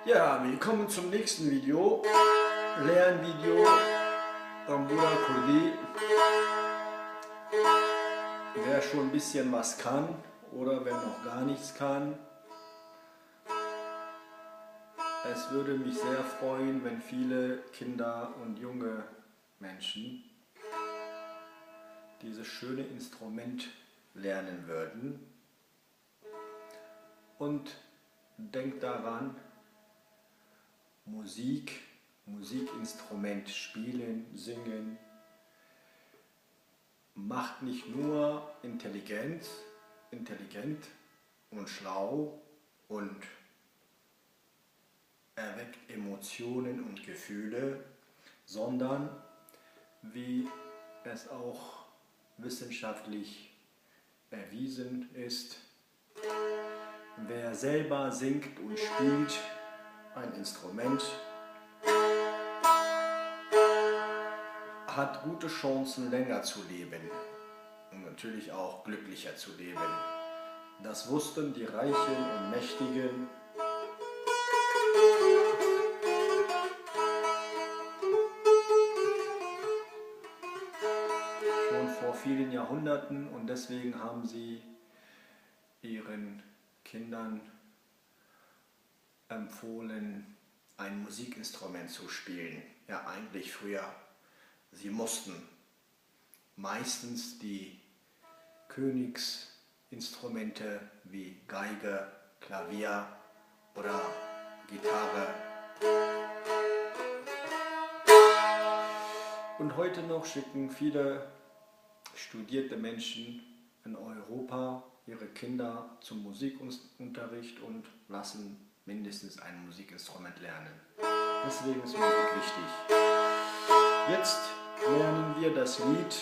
Ja, willkommen zum nächsten Video, Lernvideo Tambura Kurdi. Wer schon ein bisschen was kann oder wer noch gar nichts kann, es würde mich sehr freuen, wenn viele Kinder und junge Menschen dieses schöne Instrument lernen würden. Und denkt daran, Musikinstrument spielen, singen, macht nicht nur intelligent und schlau und erweckt Emotionen und Gefühle, sondern wie es auch wissenschaftlich erwiesen ist, wer selber singt und spielt ein Instrument, hat gute Chancen, länger zu leben und natürlich auch glücklicher zu leben. Das wussten die Reichen und Mächtigen. Schon vor vielen Jahrhunderten, und deswegen haben sie ihren Kindern empfohlen, ein Musikinstrument zu spielen. Ja, eigentlich früher. Sie mussten meistens die Königsinstrumente wie Geige, Klavier oder Gitarre. Und heute noch schicken viele studierte Menschen in Europa ihre Kinder zum Musikunterricht und lassen mindestens ein Musikinstrument lernen. Deswegen ist Musik wichtig. Jetzt lernen wir das Lied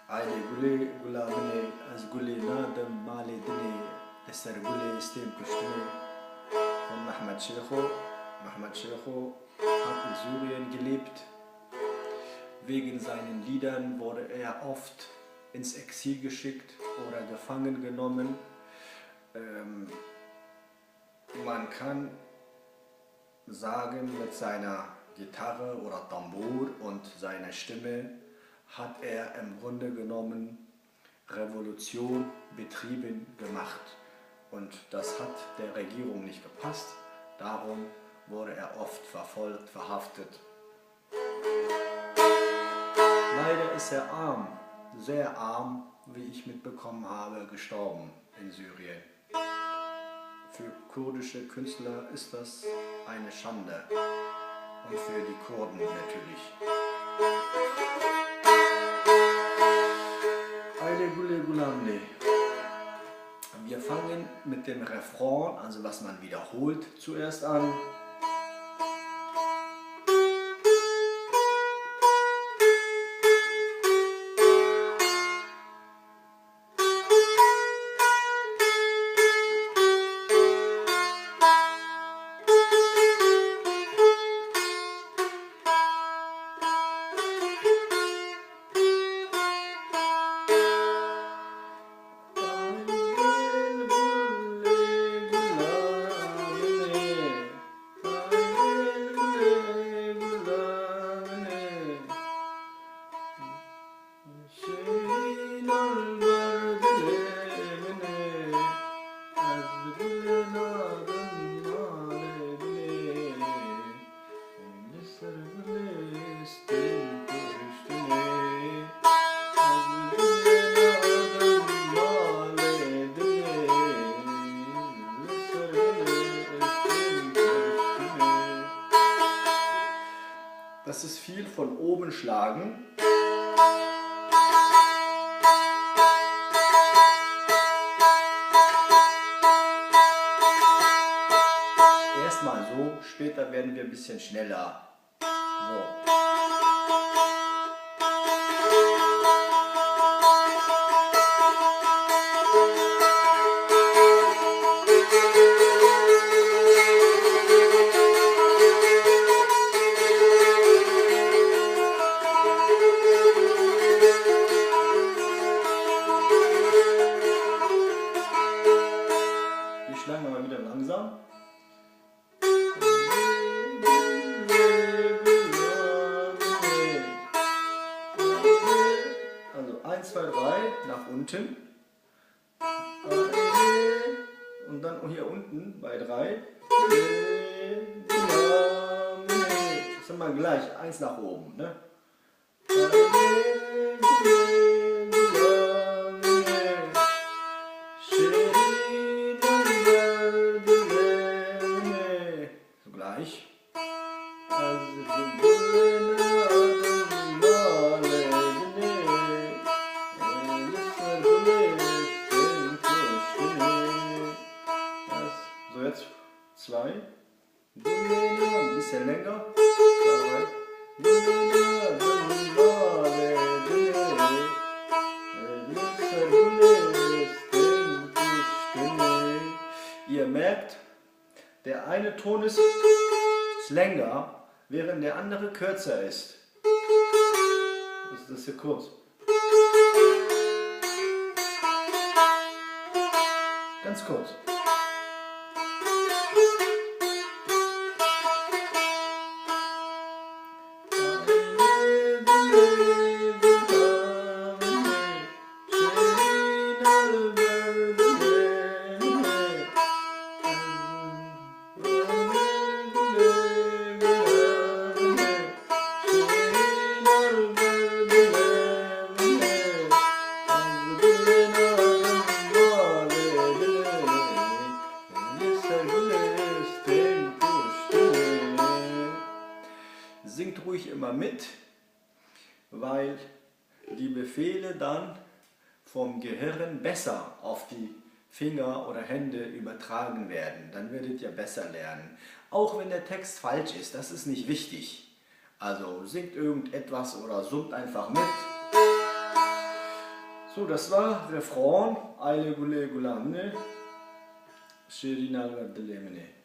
Aile Gule Gulamene Az Gule Nadem Male Dine Esser Gule Istem Kushtine von Mehmed Sheikho. Mehmed Sheikho hat in Syrien gelebt. Wegen seinen Liedern wurde er oft ins Exil geschickt oder gefangen genommen. Man kann sagen, mit seiner Gitarre oder Tambour und seiner Stimme hat er im Grunde genommen Revolution betrieben gemacht. Und das hat der Regierung nicht gepasst. Darum wurde er oft verfolgt, verhaftet. Leider ist er arm, sehr arm, wie ich mitbekommen habe, gestorben in Syrien. Für kurdische Künstler ist das eine Schande und für die Kurden natürlich. Aile Gule Gulamne. Wir fangen mit dem Refrain, also was man wiederholt, zuerst an. Das ist viel von oben schlagen. Erstmal so, später werden wir ein bisschen schneller. So. Schlagen wir mal wieder langsam. 1, 2, 3 nach unten. Und dann hier unten bei 3. Das sind wir gleich. 1 nach oben. Ne? So gleich. So, jetzt 2. Ein bisschen länger. 3. Ihr merkt, der eine Ton ist länger, während der andere kürzer ist. Das ist hier kurz. Ganz kurz. Singt ruhig immer mit, weil die Befehle dann vom Gehirn besser auf die Finger oder Hände übertragen werden. Dann werdet ihr besser lernen. Auch wenn der Text falsch ist, das ist nicht wichtig. Also singt irgendetwas oder summt einfach mit. So, das war Refrain. Aile gule gulamne, Shirin al-Gardelemene.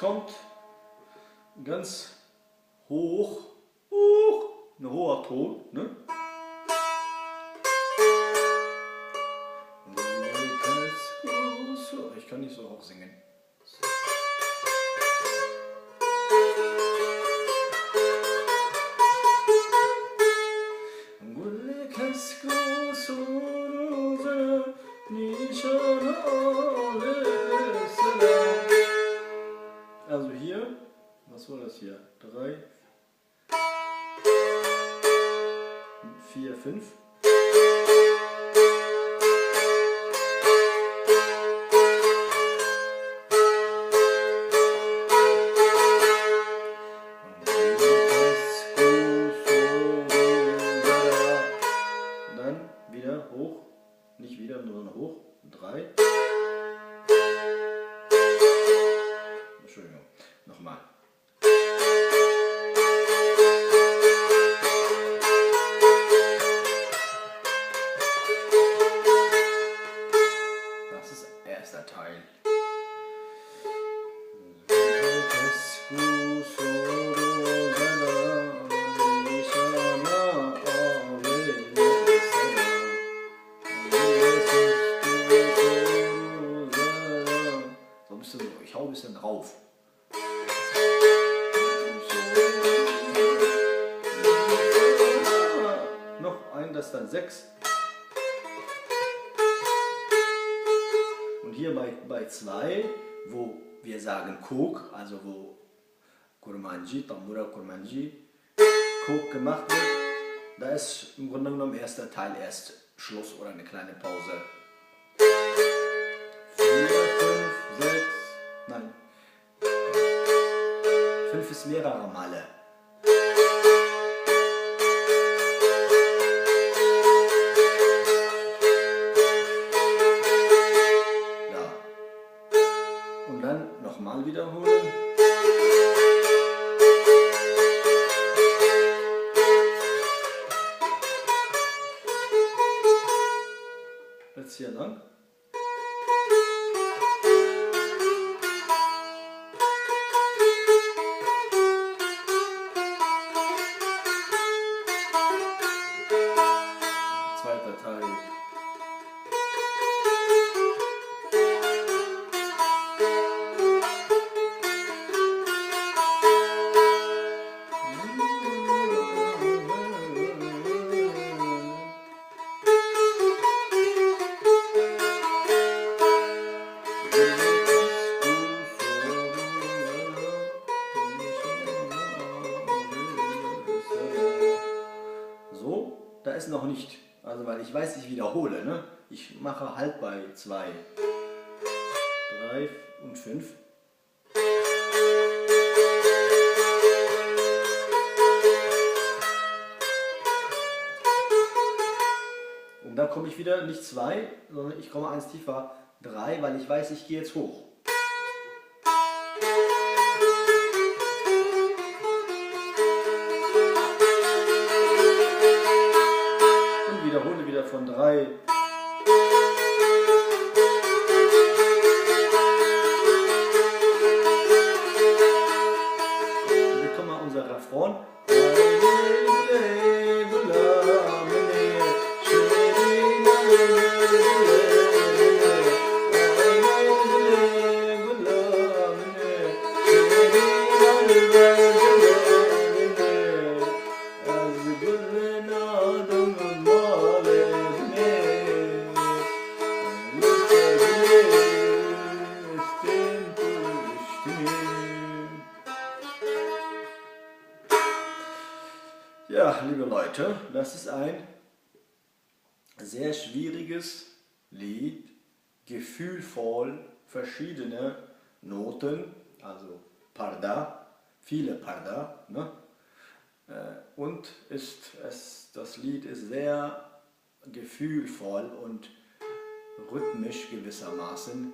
Kommt ganz hoch, ein hoher Ton, ne? Ich kann nicht so hoch singen. Also hier, was war das hier? 3, 4, 5. Dann wieder hoch, nicht wieder, sondern hoch. 3. Entschuldigung, nochmal. Das ist erster Teil. So, ich hau ein bisschen drauf. Noch ein, das ist dann 6. Und hier bei 2, wo wir sagen Kok, also wo Kurmanji, Tambura Kurmanji, Kok gemacht wird, da ist im Grunde genommen erster Teil erst Schluss oder eine kleine Pause. 4, 5, 6, nein. 5 ist mehrere Male. Da. Und dann nochmal wiederholen. Jetzt hier lang. jetzt noch nicht, also weil ich weiß, ich wiederhole, ne? Ich mache halt bei 2, 3 und 5. Und dann komme ich wieder nicht 2, sondern ich komme eins tiefer, 3, weil ich weiß, ich gehe jetzt hoch. Und wiederhole wieder von 3. Und wir kommen mal unser Refrain. Ja, liebe Leute, das ist ein sehr schwieriges Lied, gefühlvoll, verschiedene Noten, also Parda, viele Parda, ne? Und das Lied ist sehr gefühlvoll und rhythmisch gewissermaßen.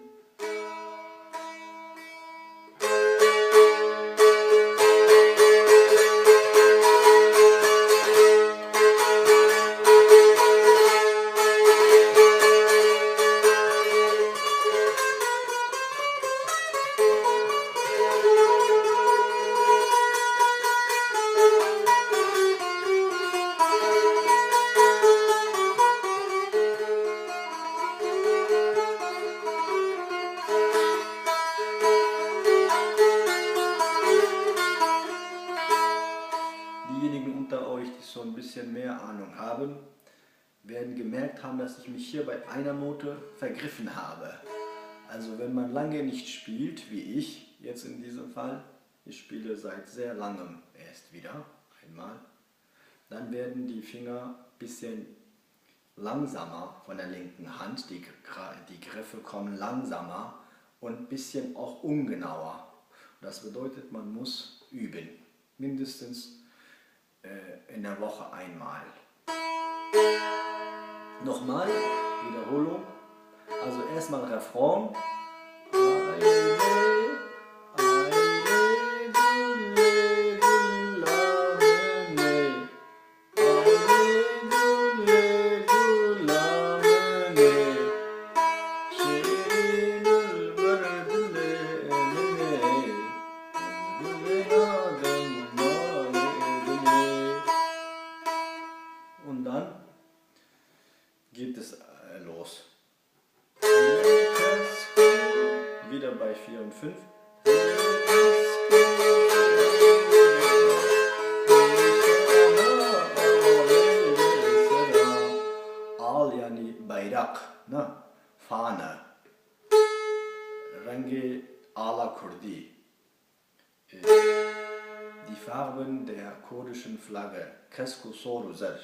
Diejenigen unter euch, die so ein bisschen mehr Ahnung haben, werden gemerkt haben, dass ich mich hier bei einer Note vergriffen habe. Also wenn man lange nicht spielt, wie ich jetzt in diesem Fall, ich spiele seit sehr langem erst wieder einmal, dann werden die Finger ein bisschen langsamer von der linken Hand, die Griffe kommen langsamer und ein bisschen auch ungenauer. Das bedeutet, man muss üben, mindestens in der Woche einmal. Nochmal, Wiederholung. Also erstmal Refrain. Und dann geht es los. Wieder bei 4 und 5. Al yani bayrak, ne? Fahne. Rengi ala Kurdi. Die Farben der kurdischen Flagge. Kesko Soruzer.